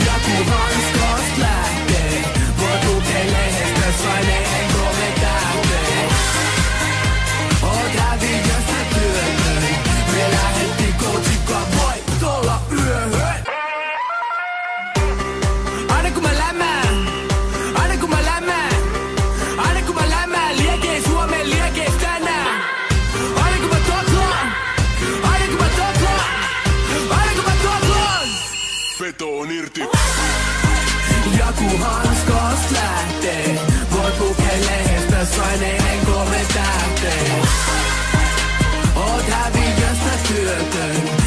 Ja kun hanskast lähtee, voit lukee lehdestä saineen 3 tähteen. Oot häviöstä työtön, me lähettiin coachikkaan voitolla yöhön. Aina kun mä lämään, aina kun mä lämään, aina kun mä lämään, liekee Suomen liekeis tänään. Aina kun mä toklaan, aina kun mä toklaan, aina kun mä toklaan. Veto on irti. Ja kun hanskast lähtee, voit lukee lehdestä saineen 3 tähteen. Oot häviöstä työtön.